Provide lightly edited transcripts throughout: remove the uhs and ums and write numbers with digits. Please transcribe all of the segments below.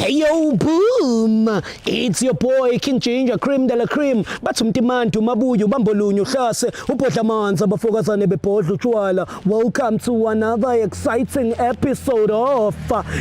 Hey yo, boom! It's your boy King Ginger, cream de la cream. Bathi umtimantu mabuyu bambolunyu hlase ubhodla amanzi abafokazane bebhodla utshwala. Welcome to another exciting episode of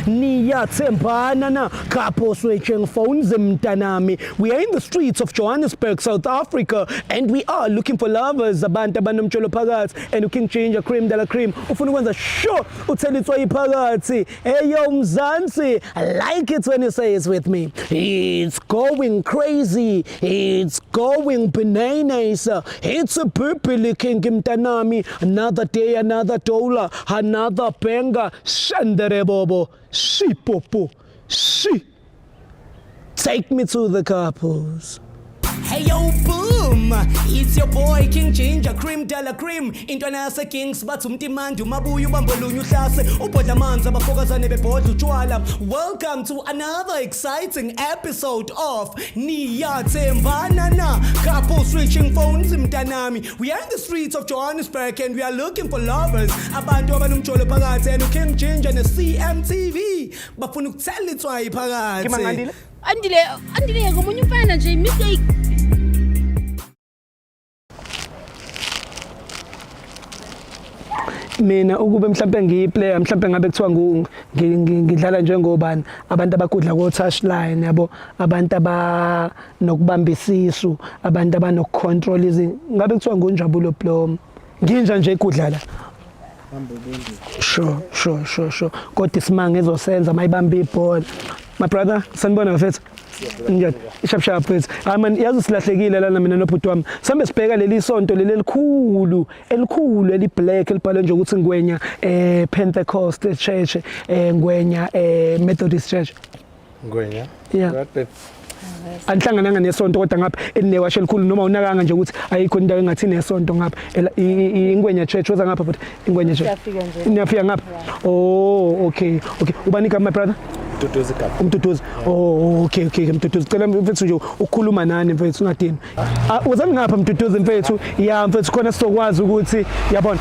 Niyathembana na Kapo switching phones mntanami. We are in the streets of Johannesburg, South Africa, and we are looking for lovers abantu abanomtsholo phakathi and King Ginger, cream de la cream. Ufuna ukwenza sure uthela itswayi phakathi. Hey yo Mzansi, I like it when you say it's with me. It's going crazy. It's going bananas. It's a purple king mtanami. Another day, another dollar, another banger. Shandere bobo. Shi popo. Shi. Take me to the couples. Hey yo boom, it's your boy King Ginger, cream de la cream. Intwana yase Kings bathi umtimandu mabuyu bambolunyu hlase ubhodla amanzi abafokazane bebhodla utshwala. Welcome to another exciting episode of Niyathembana na Couple Switching Phones mntanami. We are in the streets of Johannesburg and we are looking for lovers abantu abanomtsholo phakathi and King Ginger ne CMTV bafuna ukuthela itswayi phakathi. Kimangandile? Andile ngomunye umfana nje mistake. Mina ukube mhlambe ngiyiplayer mhlambe ngabe kuthiwa ngidlala njengobani abantu abakudla ko touchline yabo abantu abanokubamba isisu abantu abanokucontrol ngabe kuthiwa ngunjabulo Blom nginja nje ekudlala sure kodwa isimanga ezosenza mayibamba ibhola my brother sanibona mfethu njani ishapshap mfethu man yazi silahlekile lana mina nobhuti wami sambe sibheka leli sonto leli elikhulu eli black elibhalwe nje ukuthi ngwenya Pentecost Church ngwenya Methodist Church ngwenya yeah anhlangananga nesonto kodwa ngapha elinewashe elikhulu noma unakanga nje ukuthi ayikho indawo engathi nesonto ngapha ingwenya church waza ngapha futhi ingwenya church niyafika ngapha oh okay ubanika my brother Mduduzi Gaba umduduzi oh okay mduduzi cela mfethu nje ukukhuluma nani mfethu ungadini uzani ngapha mduduzi mfethu ya mfethu khona sizokwazi ukuthi yabona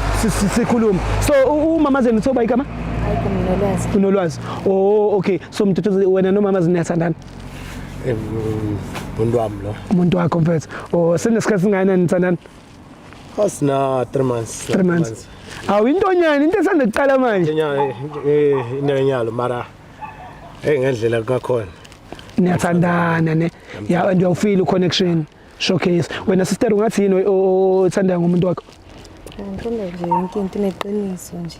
sikhuluma so umamazeni uthoba igama unolwazi oh okay so mduduzi wena nomamazeni niyathandana umuntu wakho mfethu oh senesikhathi singakanani nithandana asina 3 months awu intonyana into esanda kuqala manje inenyalo mara ngendlela kakhona niyathandana ne ya and you feel connection showcase wena sister ungathi yini othanda ngomuntu wakho Ngithanda nje yonke into ineqiniso nje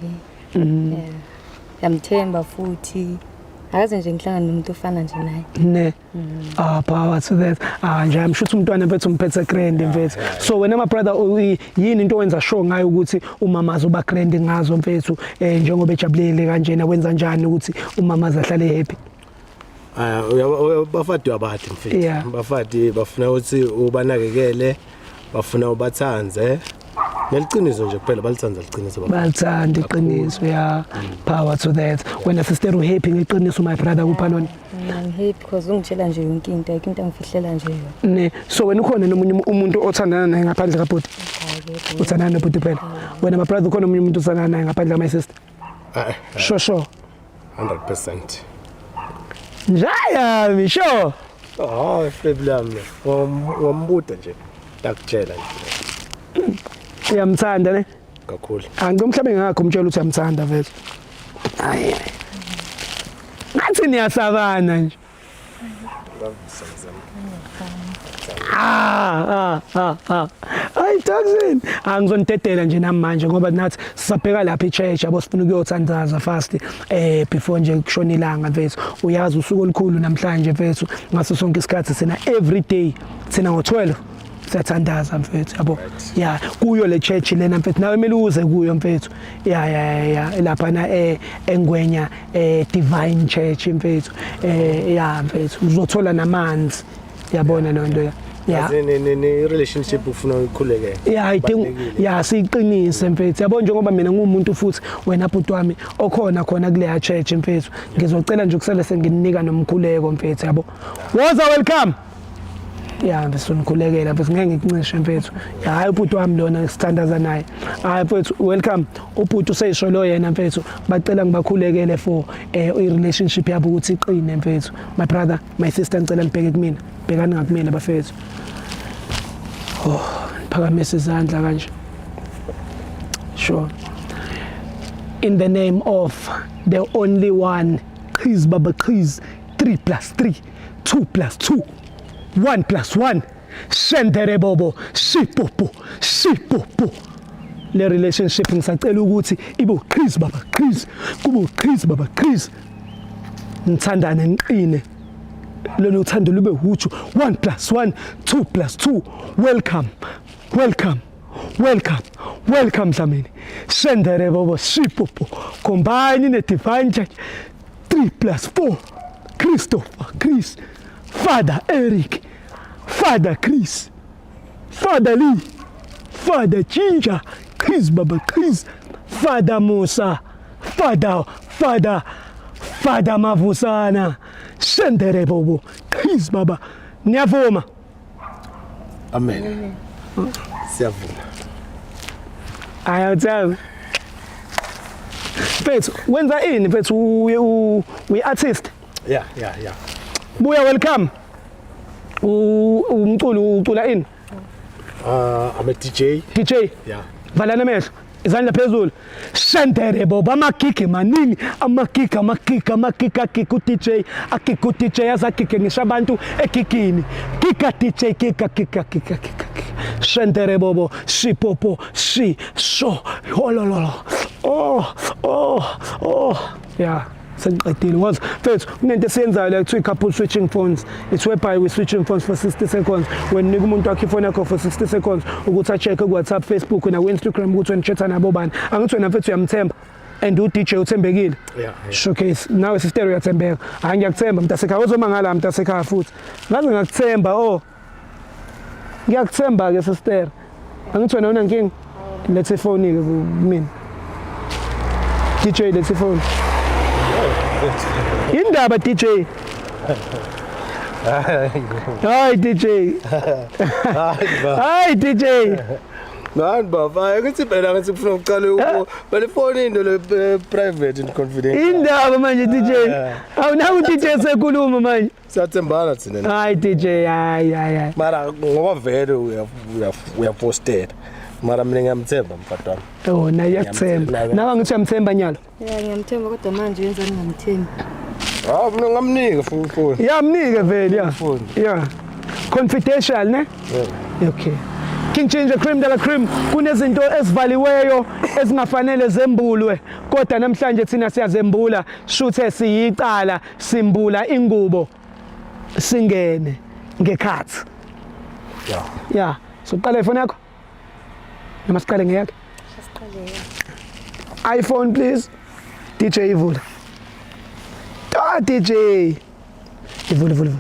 yamthemba futhi akaze nje ngihlangana nomuntu ofana nje naye ne power to that nje amshuthu umntwana mfethu umphethe grand mfethu so wena my brother yini into owenza sure ngayo ukuthi umamazi uba grand ngazo mfethu njengoba ejabulele kanjena wenza njani ukuthi umamazi ahlale happy bafati abathi mfethu bafati bafuna ukuthi ubanakekele bafuna ubathanze neliqiniso nje kuphela balithanda liqiniso balithanda iqiniso ya power to that wena sister happy ngeqiniso my brother kuphalona I'm happy because ungitshela nje yonke into ayikho into angifihlela nje ne so wena ukhona nomunye umuntu othandana naye ngaphandle kabhuti uthandana nobhuti kuphela wena my brother ukhona nomunye umuntu othandana naye ngaphandle my sister sure 100% njaya misho problem wambuta nje takutshela nje uyamthanda ne kakhulu angomhlabe ngakho umtshela ukuthi uyamthanda mfethu hayi ngathi niyasabana nje ay Toxin angizonidedela nje namanje ngoba nathi sisabheka lapha eChurch yabo sifuna ukuyothandaza fast before nje kushona ilanga mfethu uyazi usuku olukhulu namhlanje mfethu ngaso sonke isikhathi sina every day sina ngo12 siyathandaza mfethu yabo yeah kuyo le church lena mfethu nawe kumele uze kuyo mfethu yeah lapha na engwenya Divine Church mfethu yeah mfethu uzothola namanzi yabona lonto yeah ne relationship ufuna ukukhuleke yeah I think yeah siqinise mfethu yabo njengoba mina ngumuntu futhi wena bhuti wami okhona khona kule church mfethu ngizocela nje ukusele senginika nomkhuleko mfethu yabo woza welcome ya mfethu nikhulekela mfethu ngeke ngikuncishe mfethu hayi ubhuti wami lona sithandaza naye hayi mfethu welcome ubhuti useyisho lo yena mfethu bacela ngibakhulekele for i-relationship yabo ukuthi iqine mfethu my brother my sister ngicela nibheke kumina bhekani ngakumina bafethu phakamise izandla kanje sure in the name of the only one Qiz Baba Qiz 3 + 3 2 + 2 1 + 1 Shendere bobo shipopo le relationship ngisacela ukuthi ibe uQhiz Baba Qiz kube uQhiz Baba Qiz ngithandane ngiqine lolu uthando lube hutshu 1 + 1 2 + 2 welcome Dlamini Shendere bobo shipopo combine in a divine church 3 + 4 Christopher Chris Father Eric Father Chris Father Lee Father Ginger Qiz Baba Qiz Father Musa Father Mavusana Shendere bobo Qiz Baba niyavuma Amen. Siyavuma. ayathawu mfethu wenza ini mfethu we artist Yeah. buya welcome umculo ucula ini I'm a DJ. Yeah. valana mehlo izandla phezulu Shendere bobo amagigi maningi amagigi u-DJ agigi u-DJ azagigi ngisho abantu egigini giga DJ giga Shendere bobo shipopo sho holololo yeah sengiqedile wazi mfethu kunento esiyenzayo la kuthiwa couple switching phones it's whereby we switching phones for 60 seconds when nika umuntu wakhe ifone yakho for 60 seconds ukuthi a-check ku WhatsApp Facebook na Instagram ukuthi wena chatha nabo bani angithi wena mfethu uyamthemba and u-DJ uthembekile showcase nawe sister uyathembeka hayi ngiyakuthemba mntasekhaya uzomangala mntasekhaya futhi ngaze ngakuthemba ngiyakuthemba ke sister angithi wena unankinga lethe phone ke kumina DJ lethe phone indaba DJ Hi DJ Hi DJ Ngani baba ukuthi phela ngathi ufuna uqala bale phone into le private and confidential indaba manje DJ awunawo DJ sekhuluma manje siyathembana thina Hi DJ hayi mara ngoba vele uyaposted mara mina ngiyamthemba mfati wami naye yakuthemba nawe ngithi uyamthemba nyalo Yeah, ngiyamthemba kodwa manje wenza ngingamthembi. mina ngamnika phone yamnika vele yeah confidential ne okay King Ginger Cream de la Cream kunezinto ezivaliweyo ezingafanele zembulwe kodwa namhlanje thina siyazembula shuthe siyicala simbula ingubo singene ngekhathi yeah so qala ifone yakho noma siqale ngeyakhe iPhone please DJ ivula DJ ivula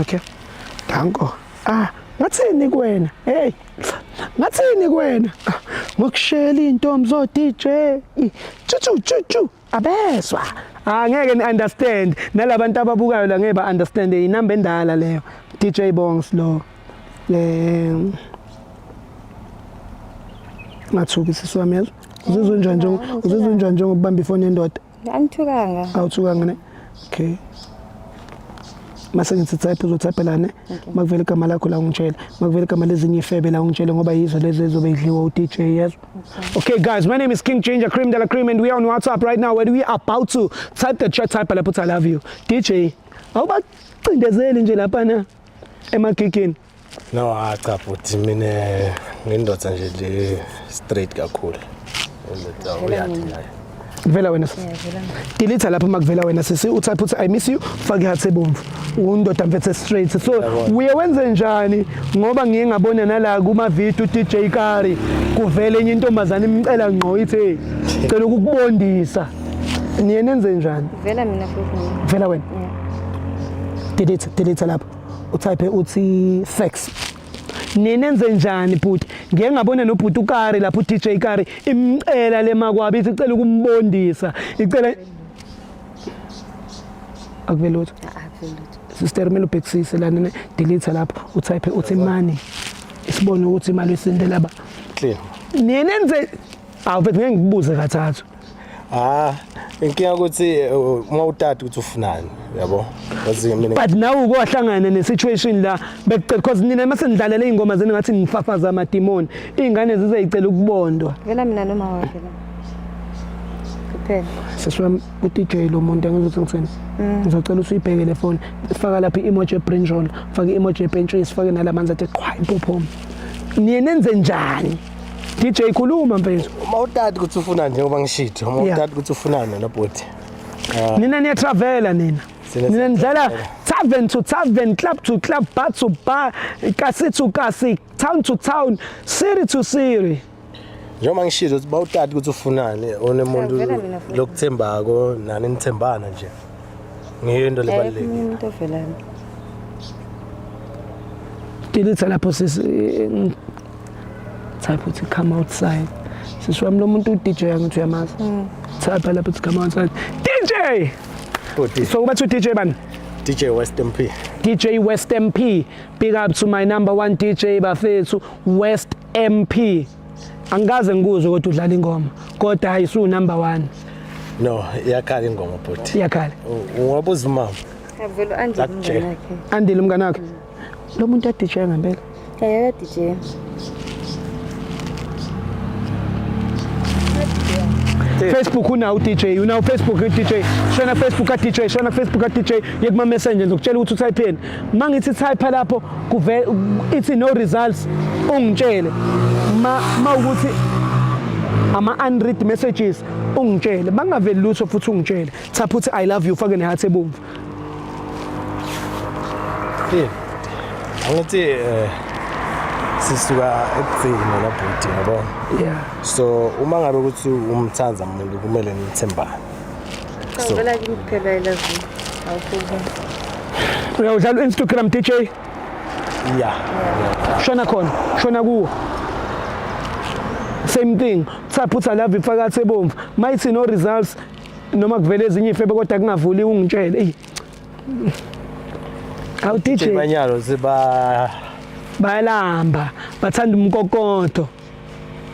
okay danko ngathini kuwena hey ngathini kuwena ngokushela intombi zo DJ chu abeswa ngeke ni understand nalabantu ababukayo la ngeke ba understand inamba endala leyo DJ Bongs lo mathuki sisiwami yazo uzizwe njani ukubamba ifoni yendoda Angithukanga. awuthukanga ne okay mase ngithi type uzotypelane makuvela igama lakho la ungitshela makuvela igama lezinye ifebe la ungitshela ngoba yizo lezi ezobe idliwa uDJ yezo okay guys my name is King Ginger Cream de la Cream and we are on WhatsApp right now where we are about to type the chat type lapho I love you DJ awubacindezeli nje lapha na emagigini no cha futhi mina ngindoda nje le straight kakhulu uyathi naye vela wena delete lapha makuvela wena sisi utype uthi I miss you fake heart ebomvu undoda mfethe straight so uyenze njani ngoba ngiye ngabona nala kuma video DJ Kari kuvela enye intombazana imcela ngqo ithi cela ukukubondisa niye nenze njani Vela mina futhi. vela wena delete lapha utype uthi sex nenenze njani bhuti ngeke ngabona nobhuti uKari lapho uDJ Kari imcela lemakwabi ithi icela ukumbondisa icela akuvela lutho sister kumele ubhekisise lana ne delete lapho utype uthi money isibone ukuthi imali isinde laba clean nenenze awufethu ngeke ngibuze kathathu inkinga ukuthi uma utata ukuthi ufunani yabo wazi mina but now ukohlangana nesituation la becela because nina mase nidlalela izingoma zeni ngathi nifafaza amademon izingane zizeyicela ukubondwa vela mina noma wakhe la kuphela sesiwami uDJ lo muntu engizothi ngithini ngizocela usuyibheke le phone sifaka lapha i-emoji ebrinjol faka i-emoji ebentshisi sifake nalamanzi athi qhwa impophoma niye nenze njani DJ khuluma mfethu uma utata ukuthi ufunani njengoba ngishito uma utata ukuthi ufunani nobhuti nina niya travela nina nidlala tavern to tavern, club to club, bar to bar, kasi to kasi, town to town, city to city. Njengoba ngishilo ukuthi bawutata ukuthi ufunani onemuntu lokuthembako nani nithembana nje. Ngiyento lebalulekile. Umuntu ovelana. Delete lapho sisi type uthi come outside. Sisiwami lo muntu uDJ angithi uyamazi. Type lapho uthi come outside. DJ! So what to DJ bani? DJ West MP. DJ West MP. Big up to my number one DJ bafethu West MP. Angaze ngikuzwe ukuthi udlala ingoma kodwa hayisu number 1. No, iyakhala ingoma bhuti. Iyakhala. Ungabuza mama. Yavela Andile umngane wakhe. Andile umngane wakhe. Lo muntu DJ ngempela. Yeah, DJ. Facebook unawo DJ, unawo Facebook DJ. Shona Facebook ka DJ, shona Facebook ka DJ. Yekuma messenger ngizokutshela ukuthi utype mangithi type lapho kuvela ithi no results ungitshele. Ma ukuthi ama unread messages ungitshele. Bangaveli lutho futhi ungitshele. Type uthi I love you fake ne heart ebomvu. Angithi sisuka ekuthini la bhuti yabo. Yeah. So uma ngabe ukuthi umthanza umuntu kumele nithembane. So vela ngikuphela I love you. Awukho. Uyawudlala Instagram DJ? Yeah. Shona khona, shona kuwo. Same thing. Type uthi I love you phakathi ebomvu. Mayithi no results noma kuvele ezinye ifebe kodwa kungavuli ungitshele. Awu DJ Banyalo siba bayalamba bathanda umkokoto.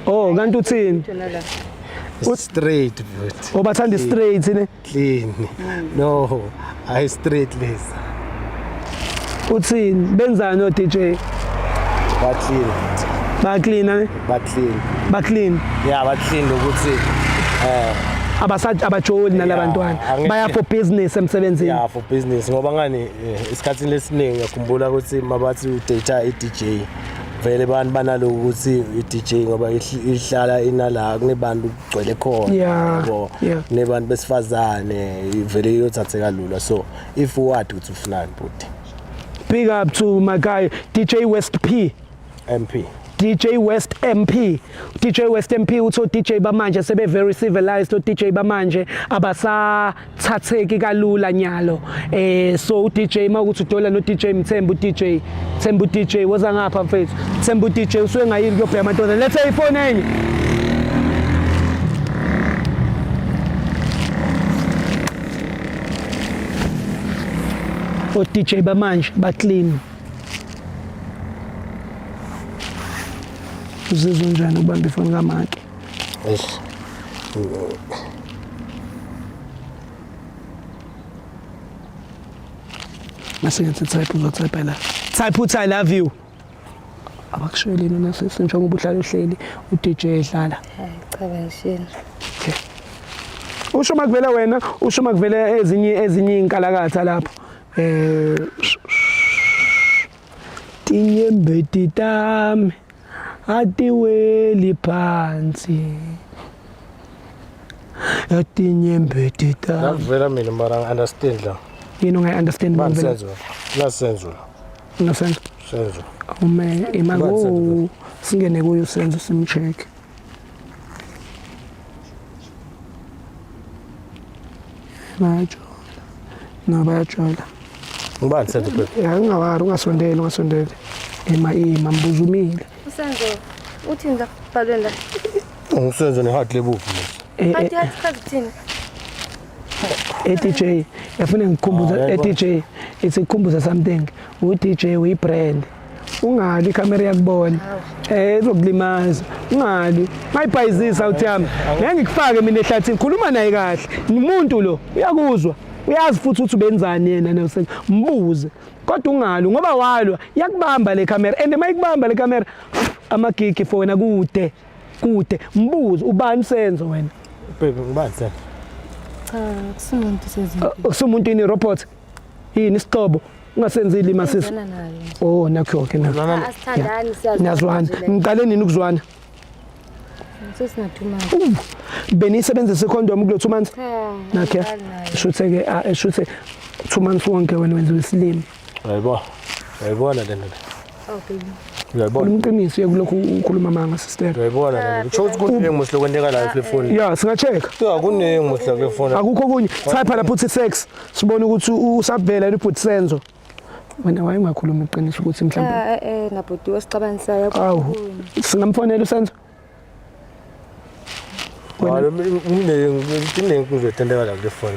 Oh kanti uthini? straight but Obathanda straight ne? clean. No, I straight less. Uthini? Benzani no DJ? But clean. Ba clean ne? But clean. Ba clean. Yeah, but clean ukuthi Abajoli nalabantwana baya for business emsebenzini. Yeah, for business ngoba ngani isikhathini lesiningi ngiyakhumbula ukuthi mabathi udata iDJ vele abantu banalo ukuthi iDJ ngoba ihlala inala kunebantu kugcwele khona yabo nebantu besifazane vele iyothatheka lula so if what ukuthi ufunani but big up to my guy DJ West P MP DJ West MP. DJ West MP utho DJ bamanje sebe very civilized DJ bamanje abasathatheki kalula nyalo. So DJ makuthi udola no DJ Mthembu DJ. Mthembu DJ woza ngapha mfethu. Mthembu DJ usuke ngayini kuyobheka amadodana. Lethe iphone enye. O DJ bamanje ba clean. Uzizwa njani ubamba ifoni kaMaki? Mase ngithi type uzotype la. Type uthi I love you. Abakushayeli nina sesentsho ngoba uhlala uhleli uDJ edlala. Hayi cha ngishini. Okay. Usho makuvela wena, usho makuvela ezinye inkalakatha lapho. Tinyembe titami. Atiweli phansi Atinyembe titami. Ngavela mina mara understand la. Yini ungayi-understand manje? Nasenzo. Nasenzo. Senzo. Ume imako singene kuyo senzo simcheck. Majo. Nabayajola. Ngibani senzo phela? Ya ngawari ungasondeli. Mbuzumile. Usenzo uthini la balweni la? Ngisenzo neheart lebufu. Kanti yathi kuthini? DJ yafuna ngikhumbuza DJ ithi khumbuza something u-DJ uyi-brand ungali ikamera yakubona izokulimaza ungali mayibhayizisa uthi yami ngeke ngikufake mina ehlathini khuluma naye kahle umuntu lo uyakuzwa uyazi futhi ukuthi ubenzani yena Nelson mbuze kodwa ungali ngoba walwa yakubamba le camera and mayikubamba le camera amagigi for wena kude mbuze ubani Senzo wena baby ngibani Senzo kusumuntu sezinto usumuntu ini robot yini isixobo ungasenzile masisi oh nakho okay na asithandani siyazi ngiyazwana ngiqale nini ukuzwana sesinathuma benisebenzisa icondom kulo 2 months nakhe shuthe 2 months wonke wena wenza isilimi uyayibona lento okay uyayibona umqiniso kulokhu ukhuluma manga sister uyayibona lento utsho ukuthi kuningi muhle kwenteka la kule phone ya singacheka kuningi muhle kule phone akukho kunye type la put sex sibone ukuthi usavela report Senzo wena wayengakhuluma iqiniso ukuthi mhlawumbe nabhodi wasixabanisa yakho awu singamfonela uSenzo wena kuningi kuzotendeka la kule phone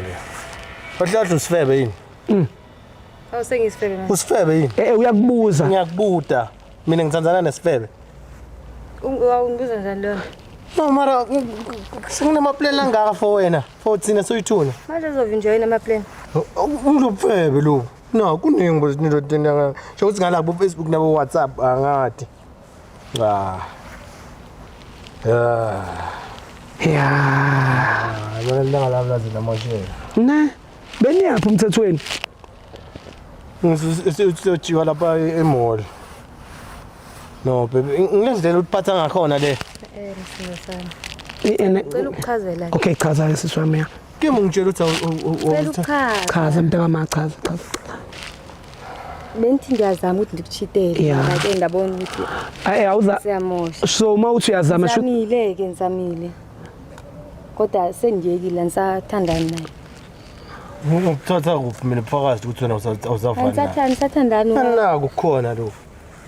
wahlahle usifebe yini awusengisifebe manje usifebe yini uyakubuza ngiyakubuda mina ngithandzana nesifebe ungibuza njani lo no mara singinamaplan langaka for wena for thina soyithuna manje uzovinjoyina amaplan ungilupfebe lo no kuningi bozitindanga sho ukuthi ngala ku Facebook nabo WhatsApp angadi yona langa la zina mashela ne beniyaphi umthethweni ngisiyojiwa lapha emall no baby ngilendlela uphatha ngakhona le ngicela ukuchazela okay chaza ke siswami ya kimi ngitshela ukuthi chaza mntaka machaza benithi ngiyazama ukuthi ngikuchitele manje ndabona ukuthi awuza siyamosha so mawuthi uyazama ngizamile kodwa sengiyekile ngisathandana naye ngokuthatha kuphi mina phakathi ukuthi wena awuzavana ngisathandana naku khona lo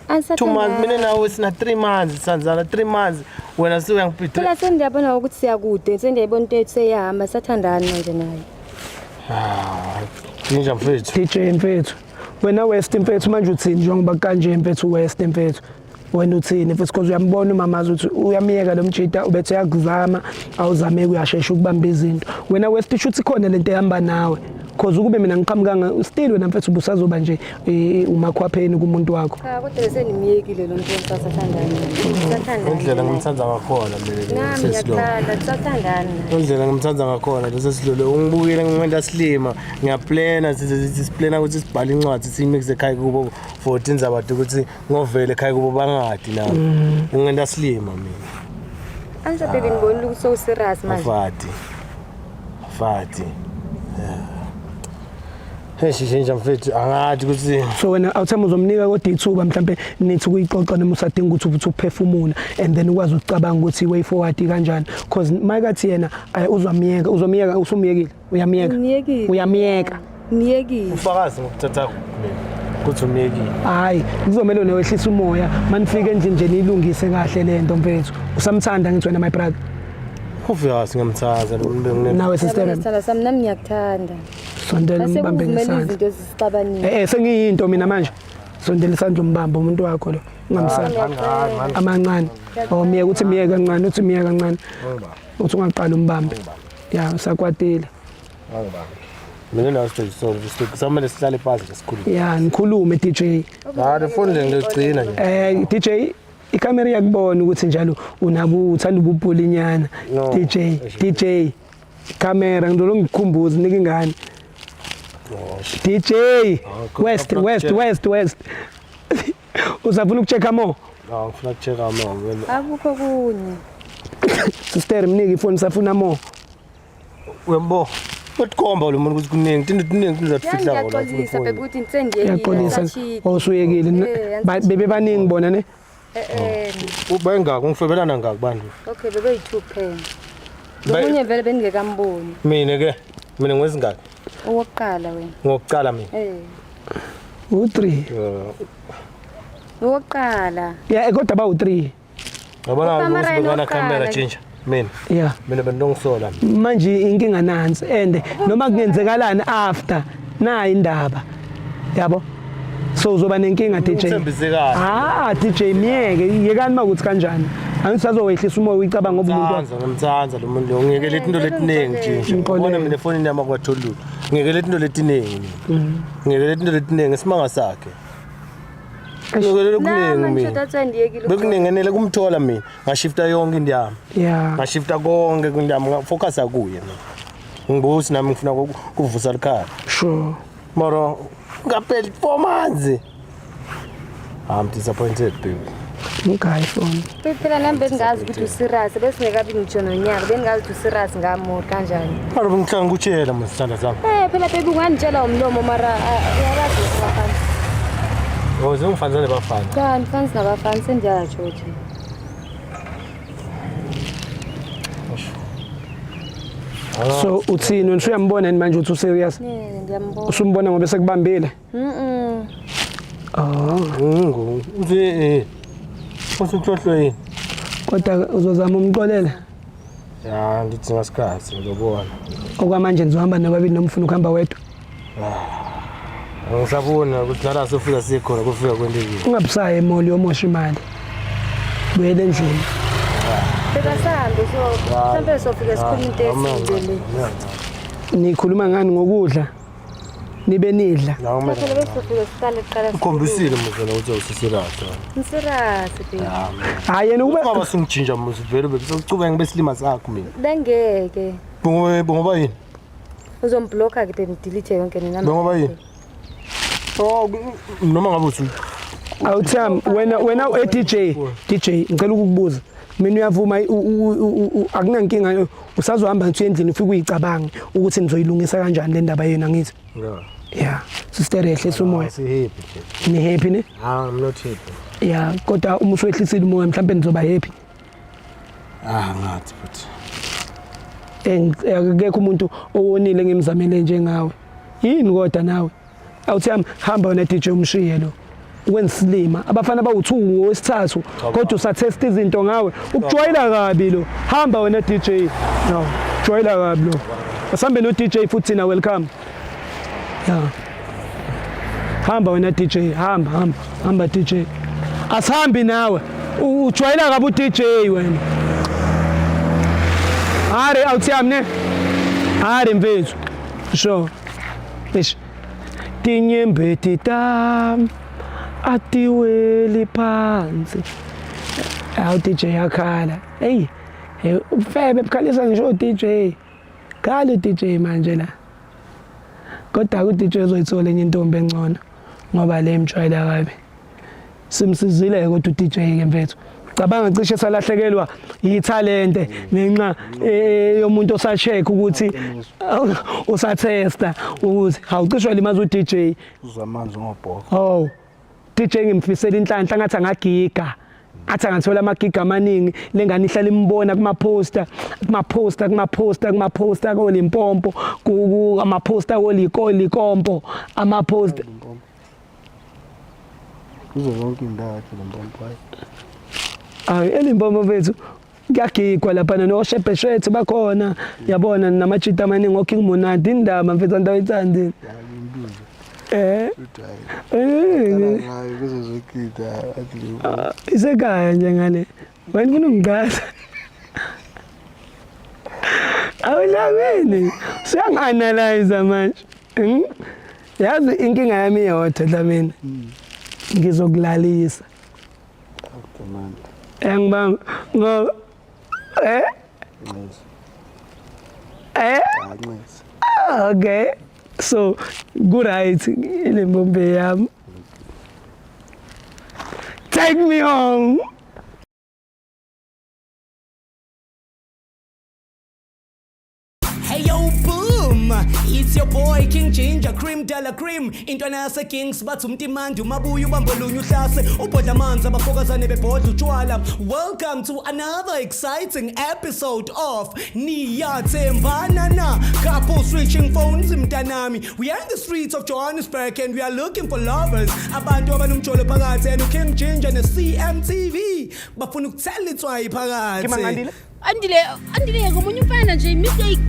2 months mina nawe sina 3 months sanzana 3 months wena sewuyangipitha phela sendiyabona ukuthi siyakude sendiyayibona into ethu seyahamba sathandana manje naye ninja mfethu DJ mfethu wena West mfethu manje uthini njengoba kanje mfethu West mfethu wena uthini mfethu because uyambona umamazi ukuthi uyamiyeka lo mjita ubethe yakuzama awuzame uyashesha ukubamba izinto wena West ishuthi khona lento ehamba nawe because ukube mina ngiqhamukanga still wena mfethu ubusazoba nje umakhwapheni kumuntu wakho kodwa senimiyekile lo muntu sathandana indlela ngimthanda ngakhona mina sathandana indlela ngimthanda ngakhona lesi silolo ungibukile ngimenda silima ngiyaplana sisiplana ukuthi sibhale incwadi simixe ekhaya kubo for indzaba ukuthi ngovele ekhaya kubo bangadi nabo ngingenda silima mina anje baby ngibona ukuthi so serious manje fati Shishinja mfethu angadi ukuthi so wena awuthama uzomnika kodwa ithuba mhlambe nithi kuyixoxa noma usadinga ukuthi uphefumula and then ukwazi ukucabanga ukuthi way forward kanjani because mayikathi yena uzomiyeka usumiyekile uyamiyeka ufakazi ngokuthatha kuthi umiyekile hayi kuzomela newehlisa umoya manifike endlini nje nilungise kahle lento mfethu usamthanda ngithi wena my brother obvious ngiyamthatha nawe sister sami nami ngiyakuthanda sondela umbambe ngesandla sengiyinto mina manje sondela isandla umbamba umuntu wakho lo ungamsanda amancane miyeka uthi miyeka kancane uthi miyeka kancane uthi ungaqala umbambe ya usakwatile mina nawe so samele sihlale phansi ngesikhuluma ya ngikhulume DJ le phone le ngigcina nje DJ ikamera yakubona ukuthi njalo unabo uthanda ububhulinyana DJ kamera ngidolo ngikhumbuza nika ingane DJ West uzafuna ukuchecka mo ngifuna ukuchecka mo akukho kunye sister mniki ifoni safuna mo wembo Utkomba lo muntu ukuthi kuningi kuzafihla la ngiyaqolisa bekuthi ngiyaqolisa osuyekile bebe baningi bona ne ubengaka ngifebelana ngaka bantu okay bebe yi2 pen Ngomunye vele bengekamboni. Mina ngwezingaki? Owokuqala wena. Ngokuqala mina. U3. Owokuqala. Yeah, kodwa ba u3. Yabona ukuthi bana camera change. mina yeah mina benongisola manje inkinga nansi and noma kungenzekalani after na indaba yabo so uzoba nenkinga DJ Uthembise kahle DJ miyeke yekani makuthi kanjani angisazowehlisa umoya uyicabanga ngoba umuntu ngimthanza lo muntu ngeke lethi into letiningi nje ubona mina efonini yami kwaTholulo ngeke lethi into letiningi ngeke lethi into letiningi isimanga sakhe ngeke kuningi mina bekunengenele kumthola mina ngashifta yonke into yami yeah ngashifta konke kundami ngafocus akuye mina ngibuthi nami ngifuna ukuvusa likhaya sure mara ngaphela 4 months I'm disappointed baby okay phone phela nami bengazi ukuthi userious bese ngekabi ngitsho nonyaka bengazi ukuthi userious ngamo kanjani mara bengihlanga ukutshela masithanda sami phela baby ungangitshela umlomo mara uyabazi abafana ngizongifanele bafana cha ngifanele nabafana sendiyatsho nje so uthini wena uyambona manje uthi userious ngiyambona usumbona ngoba sekubambile uthi usuthohlwe yini kodwa uzozama umxolele ya ngithi ngasikhathi ngizobona okwamanje nizohamba nababili nomfuna ukuhamba wedwa angisabona ukuthi nala sofika sikhona kufika kwendekile ungabusaye emoli yomosha imali buyele endlini phela sahambe so mhlambe sofika sikhuluma into esizele nikhuluma ngani ngokudla nibe nidla phela bese sofika siqale qala ukhombisile muzona ukuthi awusisirasa ngiserious baby hayi yena ukuba ngoba singijinja muzi vele bekucuba ngibesilima sakho mina bengeke ngoba yini uzomblocka ke baby delete yonke nina ngoba yini noma ngabe uthi awutham wena DJ ngicela ukukubuza mina uyavuma akunankinga usazohamba nje endlini ufike uyicabange ukuthi nizoyilungisa kanjani le ndaba yena ngithi yeah sister ehlisa umoya ni happy ne I'm not happy yeah kodwa uma uswehlisile umoya mhlawumbe nizoba happy ngathi futhi akekho umuntu owonile ngimzamele njengawe yini kodwa nawe awutham hamba wena DJ umshiye lo wensilima abafana bawu2 wesithathu kodwa usatest izinto ngawe ukujwayela kabi lo hamba wena DJ no jwayela kabi lo asambe no DJ futhi na welcome yeah hamba wena DJ hamba DJ asihambi nawe ujwayela kabi uDJ wena are awuthiyamne are mfethu sho ish tinyembe titam atiweli phansi awu DJ yakhala hey ufebe bukhalisa ngisho DJ khala DJ manje la kodwa ku DJ uzoyithola enye intombi engcono ngoba le mjwayela kabi simsizile kodwa uDJ ke mfethu cabanga cishe salahlekelwa yithalente ngenxa yomuntu osacheck ukuthi usatesta ukuthi awucishwa limaza uDJ uzamanzi ngobhoko oh DJ ngimfisela inhlanhla ngathi angagiga athi angathola amagiga amaningi lengane ihlala imbona kuma-poster koLimpopo ama-poster koLikompo ama-poster kuzo zonke indawo eLimpopo hayi eLimpopo mfethu kuyagigwa lapha noShebheshwethu bakhona yabona namajita amaningi oKing Monadi indaba mfethu andawo itsandile ngayo kuzo zonke indawo isekhaya nje ngale wena kunungigaza awulabeni siyangi-analyze manje yazi inkinga yami iyodwa dlamini ngizokulalisa ngibamba ngoba okay so right iLimpopo yami take me home. Hey yo boom, it's your boy King Ginger Cream Della Cream intwana yase Kings bathi umtimandi umabuya ubambolunya uhlase ubhodla amanzi abafokazane bebhodla utshwala. Welcome to another exciting episode of Niyathembana na couple switching phones mntanami. We are in the streets of Johannesburg and we are looking for lovers abantu abanomjolo phakathi and King Ginger ne CMTV bafuna ukuthela itswayi phakathi. andile komunye umfana nje mistake